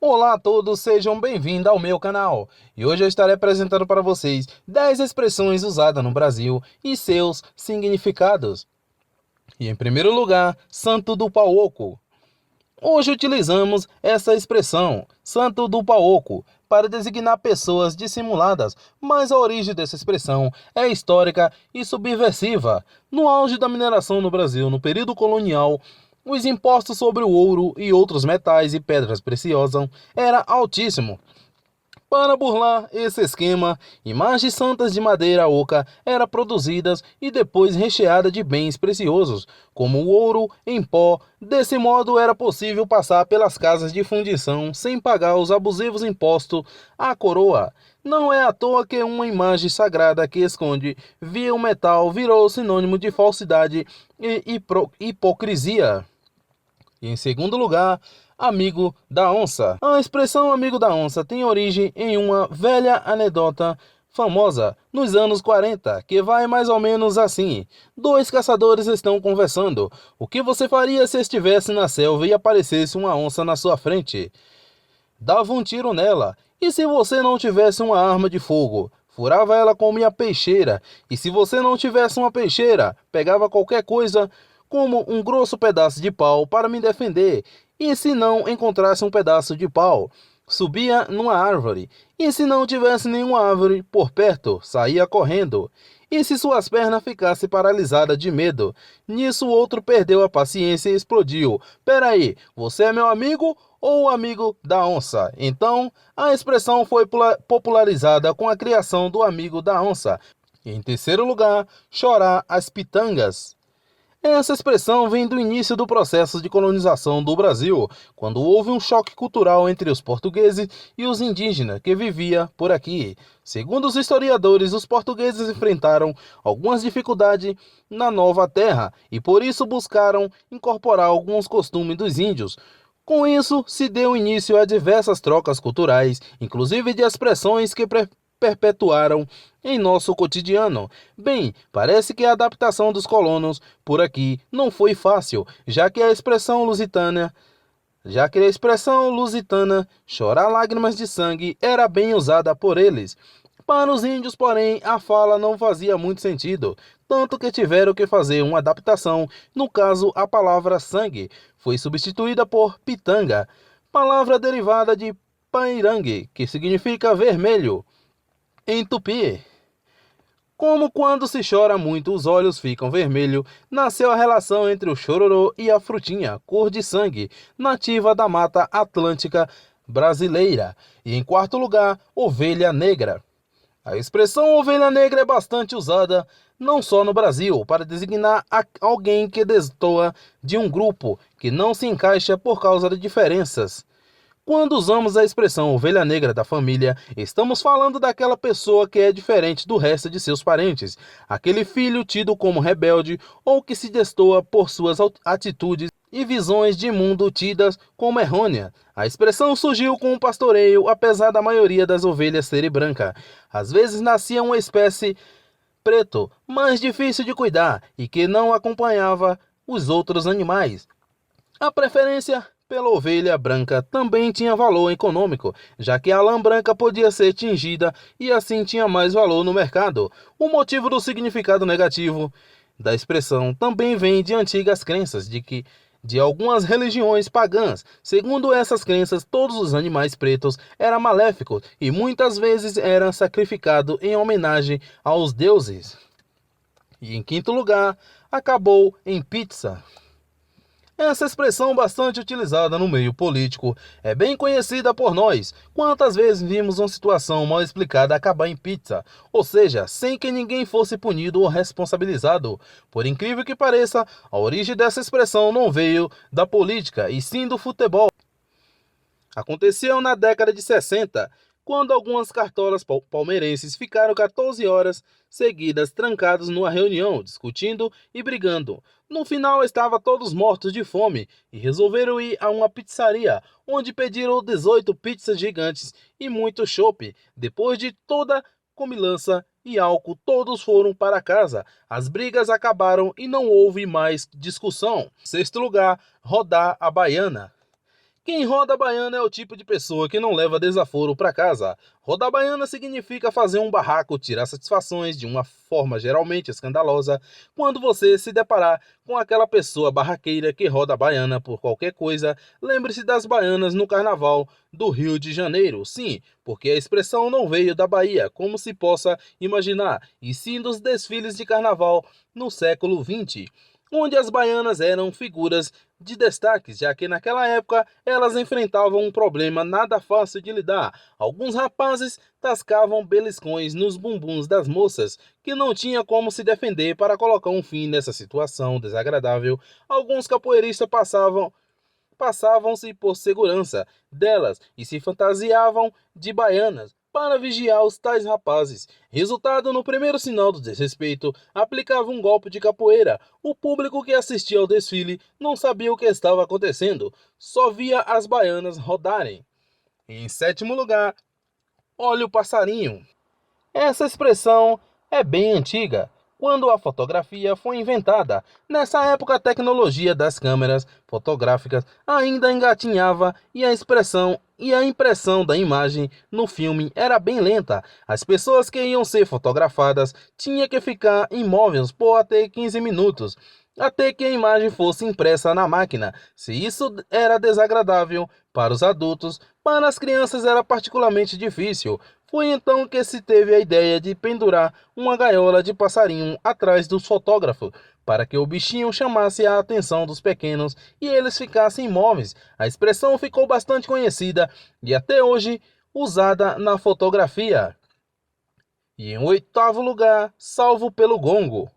Olá a todos, sejam bem-vindos ao meu canal. E hoje eu estarei apresentando para vocês 10 expressões usadas no Brasil e seus significados. E em primeiro lugar, Santo do Pau Oco. Hoje utilizamos essa expressão, Santo do Pau Oco, para designar pessoas dissimuladas, mas a origem dessa expressão é histórica e subversiva. No auge da mineração no Brasil, no período colonial, os impostos sobre o ouro e outros metais e pedras preciosas eram altíssimos. Para burlar esse esquema, imagens santas de madeira oca eram produzidas e depois recheadas de bens preciosos, como o ouro em pó. Desse modo, era possível passar pelas casas de fundição sem pagar os abusivos impostos à coroa. Não é à toa que uma imagem sagrada que esconde vil metal virou sinônimo de falsidade e hipocrisia. E em segundo lugar, amigo da onça. A expressão amigo da onça tem origem em uma velha anedota famosa nos anos 40, que vai mais ou menos assim. Dois caçadores estão conversando. O que você faria se estivesse na selva e aparecesse uma onça na sua frente? Dava um tiro nela. E se você não tivesse uma arma de fogo? Furava ela com minha peixeira. E se você não tivesse uma peixeira? Pegava qualquer coisa como um grosso pedaço de pau para me defender. E se não encontrasse um pedaço de pau? Subia numa árvore. E se não tivesse nenhuma árvore por perto? Saía correndo. E se suas pernas ficassem paralisadas de medo? Nisso o outro perdeu a paciência e explodiu. Peraí, você é meu amigo ou amigo da onça? Então, a expressão foi popularizada com a criação do amigo da onça. Em terceiro lugar, chorar as pitangas. Essa expressão vem do início do processo de colonização do Brasil, quando houve um choque cultural entre os portugueses e os indígenas que viviam por aqui. Segundo os historiadores, os portugueses enfrentaram algumas dificuldades na nova terra e por isso buscaram incorporar alguns costumes dos índios. Com isso, se deu início a diversas trocas culturais, inclusive de expressões que perpetuaram em nosso cotidiano. Bem, parece que a adaptação dos colonos por aqui não foi fácil, já que a expressão lusitana, chorar lágrimas de sangue, era bem usada por eles. Para os índios, porém, a fala não fazia muito sentido, tanto que tiveram que fazer uma adaptação. No caso, a palavra sangue foi substituída por pitanga, palavra derivada de pairangue, que significa vermelho em tupi. Como quando se chora muito os olhos ficam vermelhos, nasceu a relação entre o chororô e a frutinha, cor de sangue, nativa da Mata Atlântica brasileira. E em quarto lugar, ovelha negra. A expressão ovelha negra é bastante usada, não só no Brasil, para designar alguém que destoa de um grupo, que não se encaixa por causa de diferenças. Quando usamos a expressão ovelha negra da família, estamos falando daquela pessoa que é diferente do resto de seus parentes, aquele filho tido como rebelde ou que se destoa por suas atitudes e visões de mundo tidas como errônea. A expressão surgiu com o pastoreio, apesar da maioria das ovelhas serem brancas. Às vezes nascia uma espécie preto, mais difícil de cuidar e que não acompanhava os outros animais. A preferência pela ovelha branca também tinha valor econômico, já que a lã branca podia ser tingida e assim tinha mais valor no mercado. O motivo do significado negativo da expressão também vem de antigas crenças de algumas religiões pagãs. Segundo essas crenças, todos os animais pretos eram maléficos e muitas vezes eram sacrificados em homenagem aos deuses. E em quinto lugar, acabou em pizza. Essa expressão bastante utilizada no meio político é bem conhecida por nós. Quantas vezes vimos uma situação mal explicada acabar em pizza, ou seja, sem que ninguém fosse punido ou responsabilizado. Por incrível que pareça, a origem dessa expressão não veio da política, e sim do futebol. Aconteceu na década de 60, quando algumas cartolas palmeirenses ficaram 14 horas seguidas trancados numa reunião, discutindo e brigando. No final, estavam todos mortos de fome e resolveram ir a uma pizzaria, onde pediram 18 pizzas gigantes e muito chopp. Depois de toda comilança e álcool, todos foram para casa. As brigas acabaram e não houve mais discussão. Sexto lugar, rodar a baiana. Quem roda a baiana é o tipo de pessoa que não leva desaforo para casa. Rodar a baiana significa fazer um barraco, tirar satisfações de uma forma geralmente escandalosa. Quando você se deparar com aquela pessoa barraqueira que roda a baiana por qualquer coisa, lembre-se das baianas no Carnaval do Rio de Janeiro. Sim, porque a expressão não veio da Bahia, como se possa imaginar, e sim dos desfiles de carnaval no século XX, onde as baianas eram figuras de destaque, já que naquela época elas enfrentavam um problema nada fácil de lidar. Alguns rapazes tascavam beliscões nos bumbuns das moças, que não tinha como se defender para colocar um fim nessa situação desagradável. Alguns capoeiristas passavam-se por segurança delas e se fantasiavam de baianas para vigiar os tais rapazes. Resultado, no primeiro sinal do desrespeito, aplicava um golpe de capoeira. O público que assistia ao desfile não sabia o que estava acontecendo, só via as baianas rodarem. Em sétimo lugar, olha o passarinho. Essa expressão é bem antiga, quando a fotografia foi inventada. Nessa época, a tecnologia das câmeras fotográficas ainda engatinhava e a impressão da imagem no filme era bem lenta. As pessoas que iam ser fotografadas tinham que ficar imóveis por até 15 minutos, até que a imagem fosse impressa na máquina. Se isso era desagradável para os adultos, para as crianças era particularmente difícil. Foi então que se teve a ideia de pendurar uma gaiola de passarinho atrás dos fotógrafos, para que o bichinho chamasse a atenção dos pequenos e eles ficassem imóveis. A expressão ficou bastante conhecida e até hoje usada na fotografia. E em oitavo lugar, salvo pelo gongo.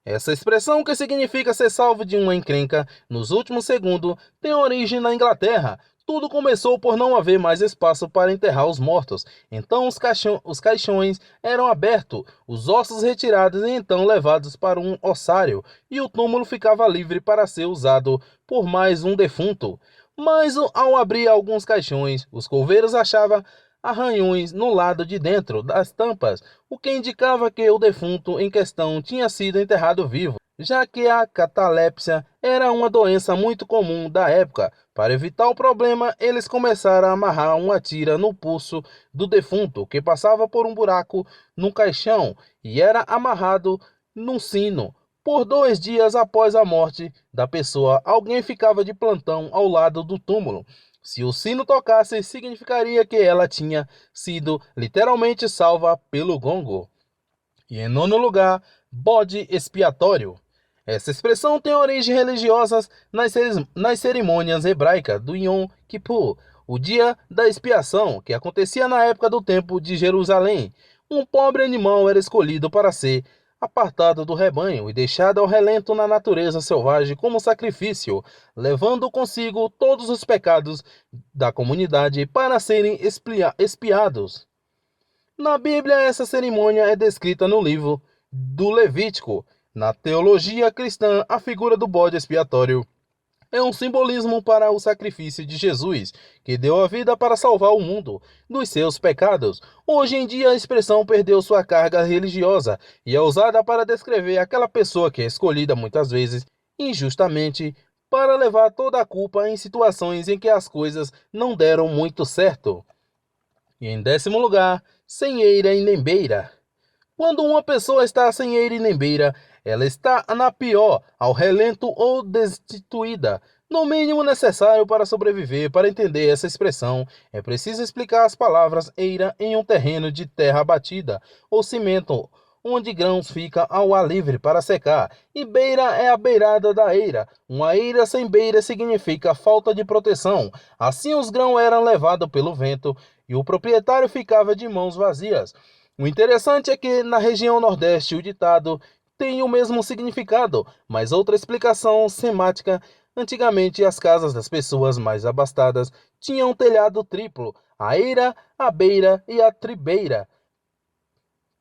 Essa expressão, que significa ser salvo de uma encrenca nos últimos segundos, tem origem na Inglaterra. Tudo começou por não haver mais espaço para enterrar os mortos. Então os caixões eram abertos, os ossos retirados e então levados para um ossário, e o túmulo ficava livre para ser usado por mais um defunto. Mas ao abrir alguns caixões, os coveiros achavam arranhões no lado de dentro das tampas, o que indicava que o defunto em questão tinha sido enterrado vivo, já que a catalepsia era uma doença muito comum da época. Para evitar o problema, eles começaram a amarrar uma tira no pulso do defunto, que passava por um buraco no caixão e era amarrado num sino. Por 2 dias após a morte da pessoa, alguém ficava de plantão ao lado do túmulo. Se o sino tocasse, significaria que ela tinha sido literalmente salva pelo gongo. E em nono lugar, bode expiatório. Essa expressão tem origem religiosa nas cerimônias hebraicas do Yom Kippur, o dia da expiação, que acontecia na época do Templo de Jerusalém. Um pobre animal era escolhido para ser apartado do rebanho e deixado ao relento na natureza selvagem como sacrifício, levando consigo todos os pecados da comunidade para serem expiados. Na Bíblia, essa cerimônia é descrita no livro do Levítico. Na teologia cristã, a figura do bode expiatório é um simbolismo para o sacrifício de Jesus, que deu a vida para salvar o mundo dos seus pecados. Hoje em dia, a expressão perdeu sua carga religiosa e é usada para descrever aquela pessoa que é escolhida muitas vezes injustamente para levar toda a culpa em situações em que as coisas não deram muito certo. E em décimo lugar, sem eira e nem beira. Quando uma pessoa está sem eira e nem beira, ela está na pior, ao relento ou destituída. No mínimo necessário para sobreviver. Para entender essa expressão, é preciso explicar as palavras eira em um terreno de terra batida ou cimento, onde grãos ficam ao ar livre para secar, e beira é a beirada da eira. Uma eira sem beira significa falta de proteção. Assim os grãos eram levados pelo vento e o proprietário ficava de mãos vazias. O interessante é que na região Nordeste o ditado tem o mesmo significado, mas outra explicação semática. Antigamente as casas das pessoas mais abastadas tinham um telhado triplo, a eira, a beira e a tribeira,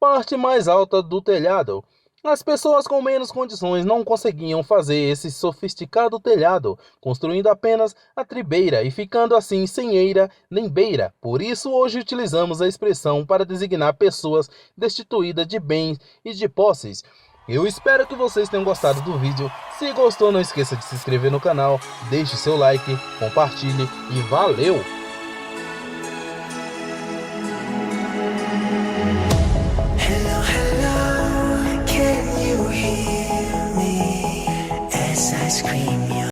parte mais alta do telhado. As pessoas com menos condições não conseguiam fazer esse sofisticado telhado, construindo apenas a tribeira e ficando assim sem eira nem beira. Por isso hoje utilizamos a expressão para designar pessoas destituídas de bens e de posses. Eu espero que vocês tenham gostado do vídeo. Se gostou, não esqueça de se inscrever no canal, deixe seu like, compartilhe e valeu!